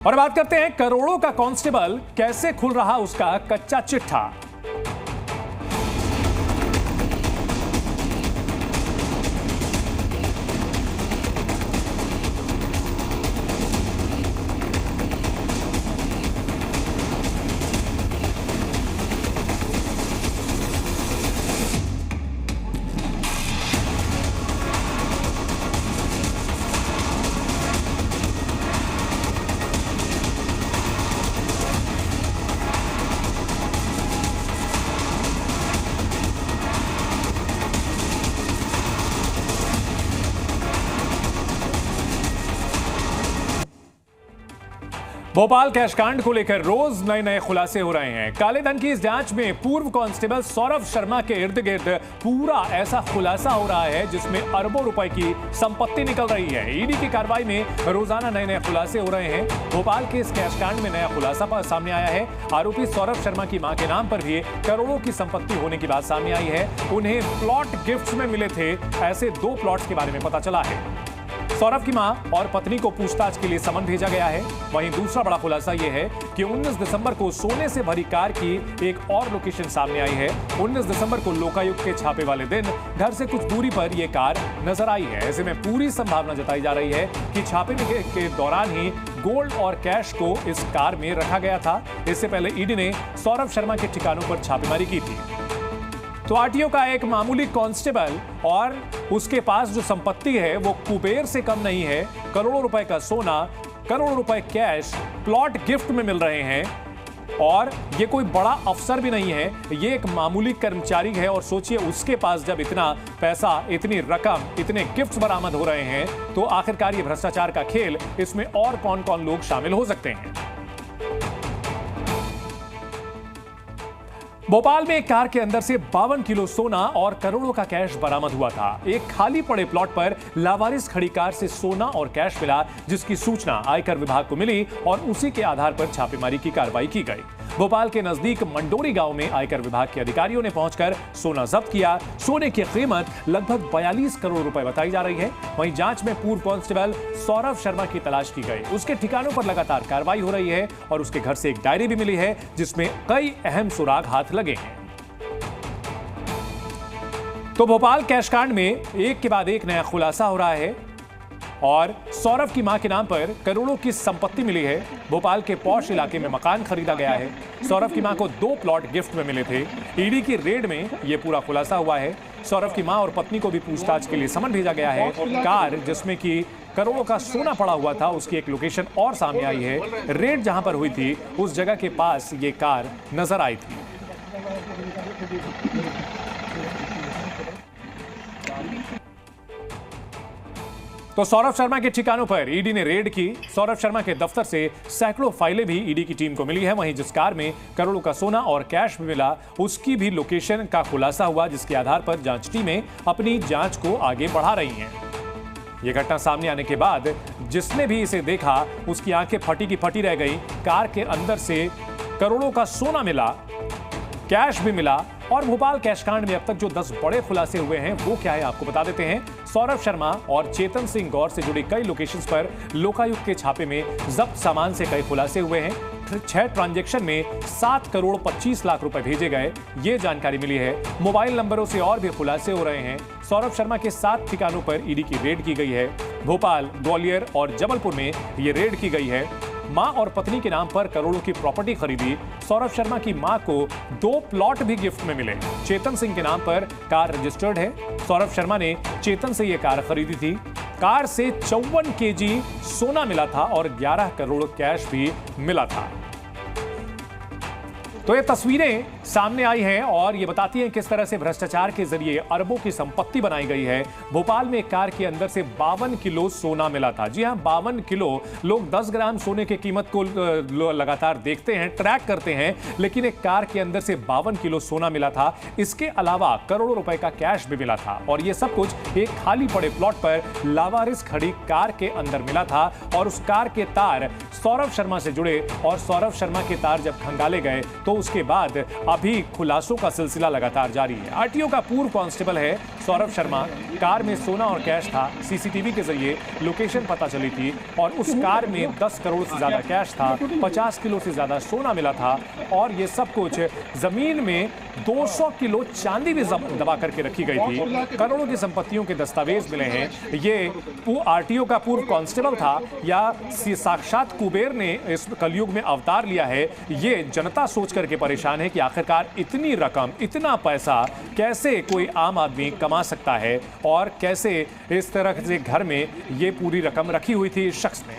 और बात करते हैं करोड़ों का कांस्टेबल, कैसे खुल रहा उसका कच्चा चिट्ठा। भोपाल कैशकांड को लेकर रोज नए नए खुलासे हो रहे हैं। काले धन की इस जांच में पूर्व कांस्टेबल सौरभ शर्मा के इर्द गिर्द पूरा ऐसा खुलासा हो रहा है जिसमें अरबों रुपए की संपत्ति निकल रही है। ईडी की कार्रवाई में रोजाना नए नए खुलासे हो रहे हैं। भोपाल के इस कैशकांड में नया खुलासा सामने आया है। आरोपी सौरभ शर्मा की मां के नाम पर भी करोड़ों की संपत्ति होने की बात सामने आई है। उन्हें प्लॉट गिफ्ट में मिले थे, ऐसे 2 प्लॉट्स के बारे में पता चला है। सौरभ की मां और पत्नी को पूछताछ के लिए समन भेजा गया है। वहीं दूसरा बड़ा खुलासा यह है कि 19 दिसंबर को सोने से भरी कार की एक और लोकेशन सामने आई है। 19 दिसंबर को लोकायुक्त के छापे वाले दिन घर से कुछ दूरी पर यह कार नजर आई है। ऐसे में पूरी संभावना जताई जा रही है कि छापे के दौरान ही गोल्ड और कैश को इस कार में रखा गया था। इससे पहले ईडी ने सौरभ शर्मा के ठिकानों पर छापेमारी की थी। तो आरटीओ का एक मामूली कांस्टेबल और उसके पास जो संपत्ति है वो कुबेर से कम नहीं है। करोड़ों रुपए का सोना, करोड़ों रुपए कैश प्लॉट गिफ्ट में मिल रहे हैं। और ये कोई बड़ा अफसर भी नहीं है, ये एक मामूली कर्मचारी है। और सोचिए उसके पास जब इतना पैसा, इतनी रकम, इतने गिफ्ट्स बरामद हो रहे हैं तो आखिरकार ये भ्रष्टाचार का खेल, इसमें और कौन कौन लोग शामिल हो सकते हैं। भोपाल में एक कार के अंदर से 52 किलो सोना और करोड़ों का कैश बरामद हुआ था। एक खाली पड़े प्लॉट पर लावारिस खड़ी कार से सोना और कैश मिला, जिसकी सूचना आयकर विभाग को मिली और उसी के आधार पर छापेमारी की कार्रवाई की गई। भोपाल के नजदीक मंडोरी गांव में आयकर विभाग के अधिकारियों ने पहुंचकर सोना जब्त किया। सोने की कीमत लगभग 42 करोड़ रुपए बताई जा रही है। वहीं जांच में पूर्व कांस्टेबल सौरभ शर्मा की तलाश की गई। उसके ठिकानों पर लगातार कार्रवाई हो रही है और उसके घर से एक डायरी भी मिली है जिसमें कई अहम सुराग हाथ लगे हैं। तो भोपाल कैशकांड में एक के बाद एक नया खुलासा हो रहा है और सौरभ की मां के नाम पर करोड़ों की संपत्ति मिली है। भोपाल के पॉश इलाके में मकान खरीदा गया है। सौरभ की मां को 2 प्लॉट गिफ्ट में मिले थे। ईडी की रेड में यह पूरा खुलासा हुआ है। सौरभ की मां और पत्नी को भी पूछताछ के लिए समन भेजा गया है। कार जिसमें कि करोड़ों का सोना पड़ा हुआ था, उसकी एक लोकेशन और सामने आई है। रेड जहां पर हुई थी उस जगह के पास ये कार नजर आई थी। तो सौरभ शर्मा के ठिकानों पर ईडी ने रेड की। सौरभ शर्मा के दफ्तर से सैकड़ों फाइलें भी ईडी की टीम को मिली है। वहीं जिस कार में करोड़ों का सोना और कैश भी मिला, उसकी भी लोकेशन का खुलासा हुआ, जिसके आधार पर जांच टीमें अपनी जांच को आगे बढ़ा रही हैं। यह घटना सामने आने के बाद जिसने भी इसे देखा उसकी आंखें फटी की फटी रह गई। कार के अंदर से करोड़ों का सोना मिला, कैश भी मिला। और भोपाल कैशकांड में अब तक जो 10 बड़े खुलासे हुए हैं वो क्या है आपको बता देते हैं। सौरभ शर्मा और चेतन सिंह गौर से जुड़ी कई लोकेशंस पर लोकायुक्त के छापे में जब्त सामान से कई खुलासे हुए हैं। 6 ट्रांजैक्शन में 7 करोड़ 25 लाख रुपए भेजे गए, ये जानकारी मिली है। मोबाइल नंबरों से और भी खुलासे हो रहे हैं। सौरभ शर्मा के 7 ठिकानों पर ईडी की रेड की गई है। भोपाल, ग्वालियर और जबलपुर में ये रेड की गई है। मां और पत्नी के नाम पर करोड़ों की प्रॉपर्टी खरीदी। सौरभ शर्मा की मां को 2 प्लॉट भी गिफ्ट में मिले। चेतन सिंह के नाम पर कार रजिस्टर्ड है। सौरभ शर्मा ने चेतन से यह कार खरीदी थी। कार से 54 केजी सोना मिला था और 11 करोड़ कैश भी मिला था। तो ये तस्वीरें सामने आई हैं और ये बताती हैं किस तरह से भ्रष्टाचार के जरिए अरबों की संपत्ति बनाई गई है। भोपाल में एक कार के अंदर से 52 किलो सोना मिला था। जी हां, 52 किलो। लोग 10 ग्राम सोने की कीमत को लगातार देखते हैं, ट्रैक करते हैं, लेकिन एक कार के अंदर से 52 किलो सोना मिला था। इसके अलावा करोड़ों रुपए का कैश भी मिला था और ये सब कुछ एक खाली पड़े प्लॉट पर लावारिस खड़ी कार के अंदर मिला था। और उस कार के तार सौरभ शर्मा से जुड़े और सौरभ शर्मा के तार जब खंगाले गए तो उसके बाद अभी खुलासों का सिलसिला लगातार जारी है। आरटीओ का पूर्व कांस्टेबल है सौरभ शर्मा। कार में सोना और कैश था। सीसीटीवी के जरिए लोकेशन पता चली थी और उस कार में 10 करोड़ से ज्यादा कैश था, 50 किलो से ज्यादा सोना मिला था और ये सब कुछ जमीन में 200 किलो चांदी भी दबा करके रखी गई थी। करोड़ों की संपत्तियों के दस्तावेज मिले हैं। ये आरटीओ का पूर्व कांस्टेबल था या साक्षात कुबेर ने इस कलयुग में अवतार लिया है, ये जनता सोच करके परेशान है कि आखिरकार इतनी रकम, इतना पैसा कैसे कोई आम आदमी कमा सकता है और कैसे इस तरह से घर में ये पूरी रकम रखी हुई थी इस शख्स ने।